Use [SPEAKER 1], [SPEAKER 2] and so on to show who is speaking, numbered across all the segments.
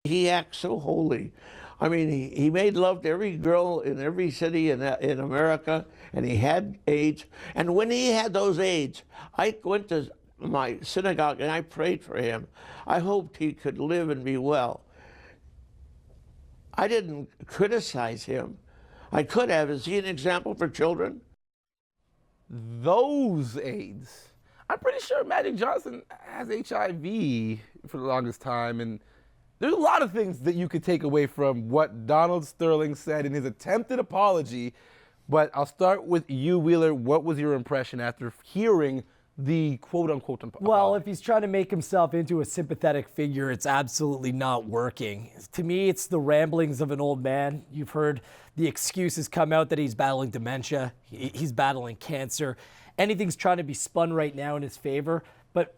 [SPEAKER 1] He acts so holy. I mean, he made love to every girl in every city in America, and he had AIDS. And when he had those AIDS, I went to my synagogue and I prayed for him. I hoped he could live and be well. I didn't criticize him. I could have. Is he an example for children?
[SPEAKER 2] Those AIDS. I'm pretty sure Magic Johnson has HIV for the longest time, and there's a lot of things that you could take away from what Donald Sterling said in his attempted apology, but I'll start with you, Wheeler. What was your impression after hearing the quote-unquote apology?
[SPEAKER 3] Well, if he's trying to make himself into a sympathetic figure, it's absolutely not working. To me, it's the ramblings of an old man. You've heard the excuses come out that he's battling dementia, he's battling cancer. Anything's trying to be spun right now in his favor. But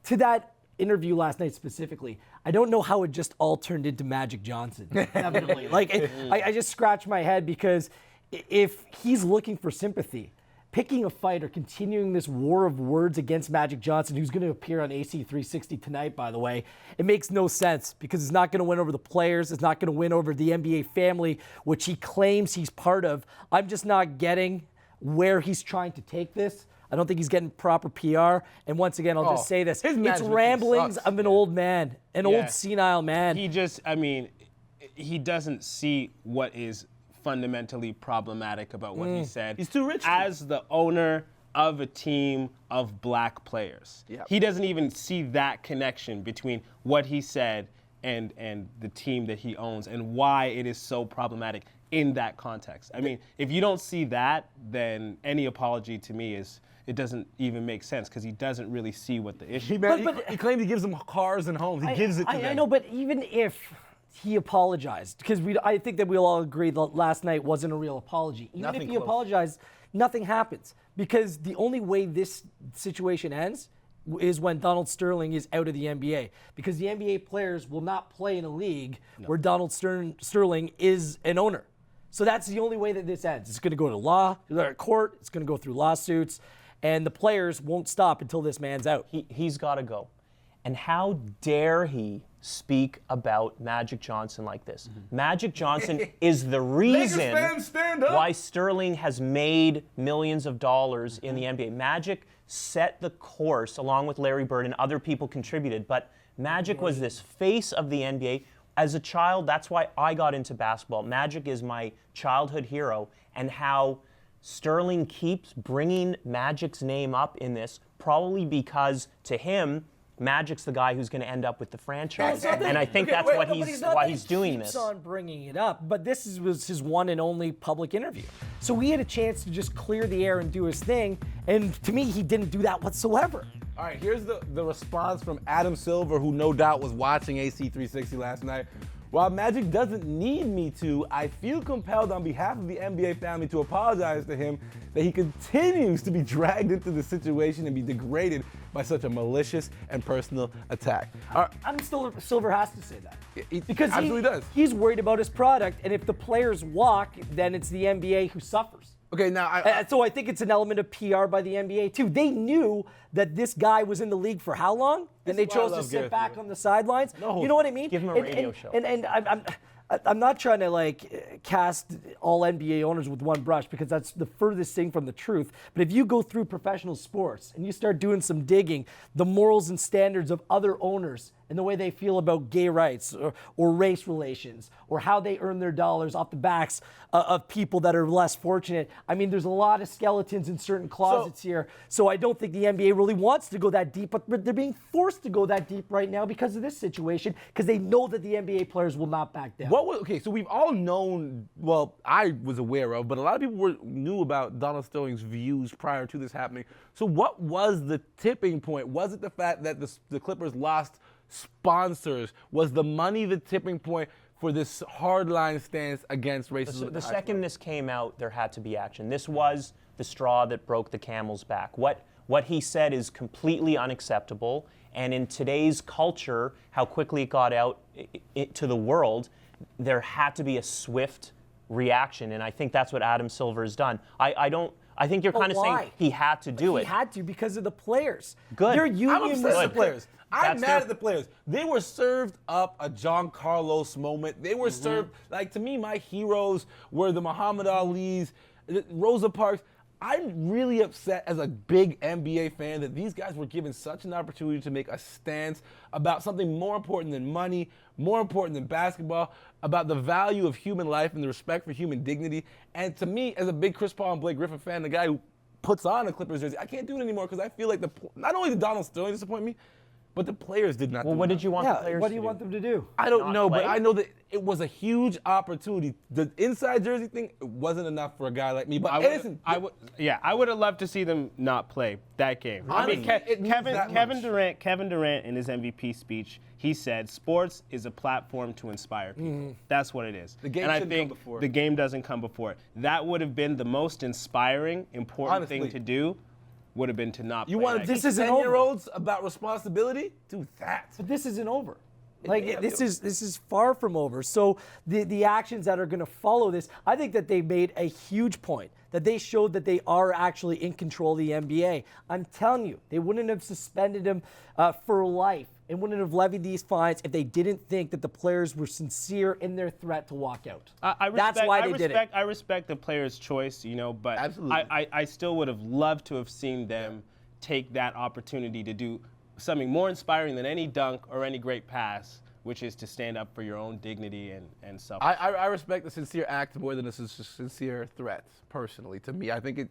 [SPEAKER 3] to that interview last night specifically, I don't know how it just all turned into Magic Johnson. Definitely. I just scratched my head, because if he's looking for sympathy, picking a fight or continuing this war of words against Magic Johnson, who's going to appear on AC360 tonight, by the way, it makes no sense, because it's not going to win over the players. It's not going to win over the NBA family, which he claims he's part of. I'm just not getting where he's trying to take this. I don't think he's getting proper PR. And once again, I'll just say this. It's ramblings of an old man, an old senile man.
[SPEAKER 4] He just, he doesn't see what is fundamentally problematic about what he said.
[SPEAKER 2] He's too rich.
[SPEAKER 4] As the owner of a team of black players.
[SPEAKER 2] Yep.
[SPEAKER 4] He doesn't even see that connection between what he said and the team that he owns, and why it is so problematic in that context. I mean, if you don't see that, then any apology to me it doesn't even make sense, because he doesn't really see what the issue is.
[SPEAKER 2] He claimed he gives them cars and homes. He gives it to them.
[SPEAKER 3] I know, but even if he apologized, because I think that we'll all agree that last night wasn't a real apology. Even if he apologized, nothing happens, because the only way this situation ends is when Donald Sterling is out of the NBA, because the NBA players will not play in a league where Donald Sterling is an owner. So that's the only way that this ends. It's going to go to court. It's going to go through lawsuits, and the players won't stop until this man's out.
[SPEAKER 5] He's got to go. And how dare he speak about Magic Johnson like this? Magic Johnson is the reason why Sterling has made millions of dollars in the NBA. Magic set the course along with Larry Bird, and other people contributed, but Magic was this face of the NBA. As a child, that's why I got into basketball. Magic is my childhood hero, and how Sterling keeps bringing Magic's name up in this, probably because to him, Magic's the guy who's going to end up with the franchise, and I think that's why he's doing this.
[SPEAKER 3] He keeps on bringing it up, but this was his one and only public interview. So he had a chance to just clear the air and do his thing, and to me, he didn't do that whatsoever.
[SPEAKER 2] All right, here's the response from Adam Silver, who no doubt was watching AC360 last night. While Magic doesn't need me to, I feel compelled on behalf of the NBA family to apologize to him that he continues to be dragged into the situation and be degraded by such a malicious and personal attack.
[SPEAKER 3] Adam Silver has to say that.
[SPEAKER 2] Because he absolutely does.
[SPEAKER 3] He's worried about his product, and if the players walk, then it's the NBA who suffers.
[SPEAKER 2] Okay, now
[SPEAKER 3] so I think it's an element of PR by the NBA too. They knew that this guy was in the league for how long, and they chose to sit back on the sidelines.
[SPEAKER 5] No,
[SPEAKER 3] you know what I mean?
[SPEAKER 5] Give him a radio show.
[SPEAKER 3] And I'm not trying to cast all NBA owners with one brush, because that's the furthest thing from the truth. But if you go through professional sports and you start doing some digging, the morals and standards of other owners and the way they feel about gay rights or race relations, or how they earn their dollars off the backs of people that are less fortunate. I mean, there's a lot of skeletons in certain closets here. So I don't think the NBA really wants to go that deep, but they're being forced to go that deep right now because of this situation, because they know that the NBA players will not back down.
[SPEAKER 2] So we've all known, well, I was aware of, but a lot of people knew about Donald Sterling's views prior to this happening. So what was the tipping point? Was it the fact that the Clippers lost sponsors? Was the money the tipping point for this hardline stance against racism?
[SPEAKER 5] The second this came out, there had to be action. This was the straw that broke the camel's back. What he said is completely unacceptable, and in today's culture, how quickly it got out to the world, there had to be a swift reaction, and I think that's what Adam Silver has done. I don't I think you're
[SPEAKER 3] But
[SPEAKER 5] kind of
[SPEAKER 3] why?
[SPEAKER 5] saying he had to do
[SPEAKER 3] He
[SPEAKER 5] it.
[SPEAKER 3] had to because of the players.
[SPEAKER 5] Good.
[SPEAKER 3] Their
[SPEAKER 2] I'm
[SPEAKER 3] union
[SPEAKER 2] upset
[SPEAKER 3] was
[SPEAKER 2] at the players. I'm
[SPEAKER 5] That's
[SPEAKER 2] mad
[SPEAKER 5] their-
[SPEAKER 2] at the players. They were served up a John Carlos moment. They were served, like, to me, my heroes were the Muhammad Ali's, Rosa Parks. I'm really upset as a big NBA fan that these guys were given such an opportunity to make a stance about something more important than money, more important than basketball, about the value of human life and the respect for human dignity. And to me, as a big Chris Paul and Blake Griffin fan, the guy who puts on a Clippers jersey, I can't do it anymore because I feel like not only did Donald Sterling disappoint me, but the players did not.
[SPEAKER 5] Well, what did you want the
[SPEAKER 3] Yeah,
[SPEAKER 5] players
[SPEAKER 3] what
[SPEAKER 5] to
[SPEAKER 3] do you want them to do?
[SPEAKER 2] I don't
[SPEAKER 5] not
[SPEAKER 2] know, but
[SPEAKER 5] play?
[SPEAKER 2] I know that it was a huge opportunity. The inside jersey thing, it wasn't enough for a guy like me. But listen,
[SPEAKER 4] I would have loved to see them not play that game. I mean,
[SPEAKER 2] Honestly, it means that much.
[SPEAKER 4] Kevin Durant in his MVP speech, he said, "Sports is a platform to inspire people." That's what it is.
[SPEAKER 2] The game
[SPEAKER 4] and I
[SPEAKER 2] shouldn't
[SPEAKER 4] think
[SPEAKER 2] come before it.
[SPEAKER 4] the game doesn't come before it. That would have been the most inspiring, important thing
[SPEAKER 2] Honestly.
[SPEAKER 4] to do. Would have been to not.
[SPEAKER 2] you
[SPEAKER 4] play
[SPEAKER 2] want
[SPEAKER 4] that
[SPEAKER 2] to
[SPEAKER 4] game.
[SPEAKER 2] teach
[SPEAKER 3] This isn't over.
[SPEAKER 2] 10-year-olds about responsibility? Do that.
[SPEAKER 3] But this isn't over. Like this is far from over. So the actions that are going to follow this, I think that they made a huge point. That they showed that they are actually in control of the NBA. I'm telling you, they wouldn't have suspended him for life and wouldn't have levied these fines if they didn't think that the players were sincere in their threat to walk out. That's why they did it.
[SPEAKER 4] I respect the player's choice, but
[SPEAKER 2] Absolutely.
[SPEAKER 4] I still would have loved to have seen them take that opportunity to do something more inspiring than any dunk or any great pass, which is to stand up for your own dignity and self.
[SPEAKER 2] I respect the sincere act more than a sincere threat, personally. To me, I think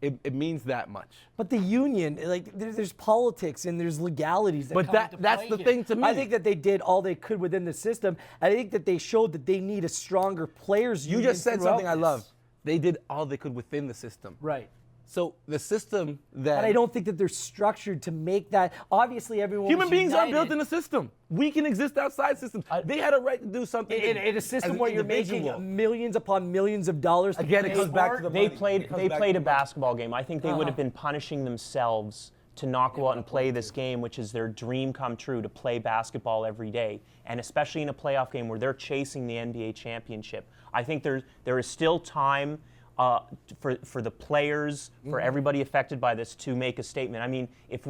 [SPEAKER 2] it means that much.
[SPEAKER 3] But the union, like there's politics and there's legalities that
[SPEAKER 2] But
[SPEAKER 3] come into
[SPEAKER 2] that's
[SPEAKER 3] play
[SPEAKER 2] the
[SPEAKER 3] here.
[SPEAKER 2] thing to me.
[SPEAKER 3] I think that they did all they could within the system. I think that they showed that they need a stronger players
[SPEAKER 2] You
[SPEAKER 3] union
[SPEAKER 2] just said
[SPEAKER 3] throughout
[SPEAKER 2] something I
[SPEAKER 3] this.
[SPEAKER 2] love. They did all they could within the system.
[SPEAKER 3] Right.
[SPEAKER 2] So the system that
[SPEAKER 3] But I don't think that they're structured to make that. Obviously, everyone.
[SPEAKER 2] human
[SPEAKER 3] was
[SPEAKER 2] beings aren't
[SPEAKER 3] united.
[SPEAKER 2] built in a system. We can exist outside systems. They had a right to do something
[SPEAKER 3] In a system
[SPEAKER 2] as an
[SPEAKER 3] where you're
[SPEAKER 2] individual.
[SPEAKER 3] making millions upon millions of dollars. To
[SPEAKER 2] Again, it
[SPEAKER 3] play
[SPEAKER 2] comes back to
[SPEAKER 3] sport.
[SPEAKER 2] the
[SPEAKER 5] They
[SPEAKER 2] money.
[SPEAKER 5] played.
[SPEAKER 2] It comes
[SPEAKER 5] They
[SPEAKER 2] back
[SPEAKER 5] played
[SPEAKER 2] to
[SPEAKER 5] a
[SPEAKER 2] the money.
[SPEAKER 5] basketball game. I think they would have been punishing themselves to not go out and play this game, which is their dream come true, to play basketball every day, and especially in a playoff game where they're chasing the NBA championship. I think there is still time for the players, for everybody affected by this, to make a statement. I mean, if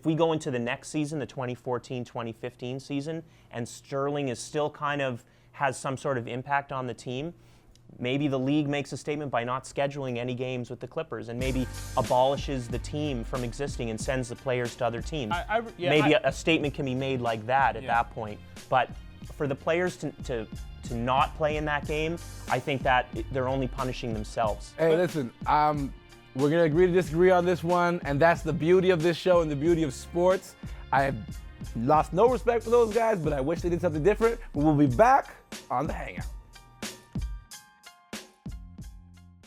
[SPEAKER 5] we go into the next season, the 2014-2015 season, and Sterling is still kind of has some sort of impact on the team, maybe the league makes a statement by not scheduling any games with the Clippers and maybe abolishes the team from existing and sends the players to other teams. Maybe a statement can be made like that at that point. But for the players to not play in that game, I think that they're only punishing themselves.
[SPEAKER 2] Hey, listen, we're going to agree to disagree on this one, and that's the beauty of this show and the beauty of sports. I have lost no respect for those guys, but I wish they did something different. But we'll be back on the Hangout.